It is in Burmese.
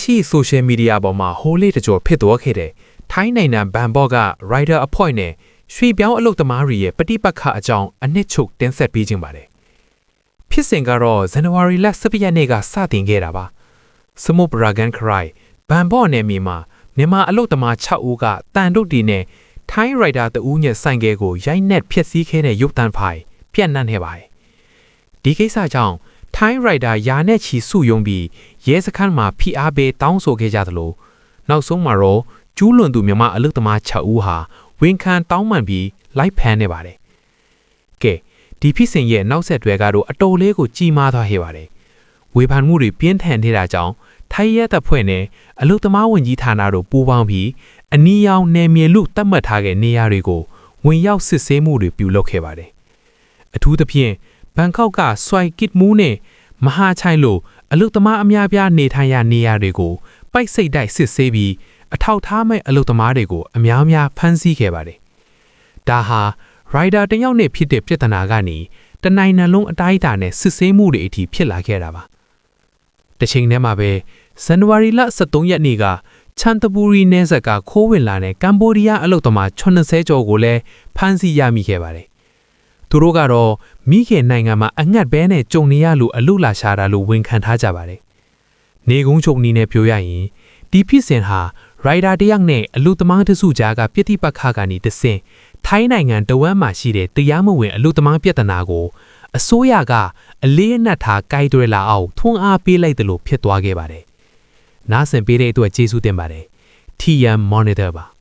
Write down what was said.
ရှိ social media ပေါ်မှာဟိုးလေးတကြောဖြစ်သွားခဲ့တဲ့ထိုင်းနိုင်ငံဘန်ကောက်က rider အဖွဲ့နဲ့ရွှေပြောင်းအလုပ်သမားတွေရဲ့ပဋိပက္ခအကြောင်းအနှစ်ချုပ်တင်ဆက်ပေးခြင်းပါတယ်။ဖြစ်စဉ်ကတော့ဇန်နဝါရီလ17ရက်နေ့ကစတင်ခဲ့တာပါ။စမုပရာဂန်ခရိုင်ဘန်ကောက်နယ်မြေမှာမြန်မာအလုပ်သမား6ဦးကတန်တုတ်တီနဲ့ထိုင်း rider တဦးညက်ဆိုင်ကဲကိုရိုက်နှက်ဖျက်ဆီးခဲ့တဲ့ရုပ်သံဖိုင်ပြန့်နှံ့ခဲ့ပါတယ်။ဒီကိစ္စကြောင့်ထိုင်း rider ရာနဲ့ချီစုယုံပြီးရဲစခန်းမှာဖိအားပေးတောင်းဆိုခဲ့ကြသလိုနောက်ဆုံးမှာတော့ကျူးလွန်သူမြန်မာအလုပ်သမား6ဦးဟာဝန်ခံတောင်းပန်ပြီးလိုက်ဖမ်းနေပါတယ်။ကဲဒီဖြစ်စဉ်ရဲ့နောက်ဆက်တွဲကတော့အတော်လေးကိုကြီးမားသွားခဲ့ပါတယ်။ဝေဖန်မှုတွေပြင်းထန်နေတာကြောင့်ထိုင်းရဲတပ်ဖွဲ့နဲ့အလုပ်သမားဝန်ကြီးဌာနတို့ပူးပေါင်းပြီးအနီးရောင်နယ်မြေလူသတ်မှတ်ထားတဲ့နေရာတွေကိုဝင်ရောက်စစ်ဆေးမှုတွေပြုလုပ်ခဲ့ပါတယ်။အထူးသဖြင့်ဘန်ကောက်ကဆွိုင်ကစ်မူးနဲ့မဟာချိုင်လိုအလုပ်သမားအများပြားနေထိုင်ရာနေရာတွေကိုပိုက်စိတ်တိုက်စစ်ဆေးပြီးအထောက်ထားမဲ့အလုပ်သမားတွေကိုအများဖမ်းဆီးခဲ့ပါတယ်။ဒါဟာ rider တယောက်နဲ့ဖြစ်တဲ့ပြဿနာကနေတနိုင်ငံလုံးအတိုင်းအတာနဲ့စစ်ဆေးမှုတွေအထိဖြစ်လာခဲ့တာပါ။တစ်ချိန်တည်းမှာပဲဇန်နဝါရီလ23ရက်နေ့ကချန်တပူရီနယ်စပ်ကခိုးဝင်လာတဲ့ကမ်ဘောဒီးယားအလုပ်သမား80ကျော်ကိုလည်းဖမ်းဆီးရမိခဲ့ပါတယ်။သူတို့ကတော့မိခင်နိုင်ငံမှာအငတ်ဘဲနဲ့ကြုံနေရလို့အလုပ်လာရှာတာလို့ဝန်ခံထားကြပါတယ်။နေကုန်းချုပ်နီးနဲ့ပြောရရင်ဒီဖြစ်စဉ်ဟာ rider တယောက်နဲ့အလုပ်သမားတစုကြားကပြစ်တိပခါကနေတဆင့်ထိုင်းနိုင်ငံတဝမ်းမှာရှိတဲ့တရားမဝင်အလုပ်သမားပြဿနာကိုအစိုးရကအလေးအနက်ထားကိုင်တွယ်လာအောင်ထွန်းအားပေးလိုက်တယ်လို့ဖြစ်သွားခဲ့ပါတယ်။နားဆင်ပေးတဲ့အတွက်ကျေးဇူးတင်ပါတယ်။ TM Monitor ပါ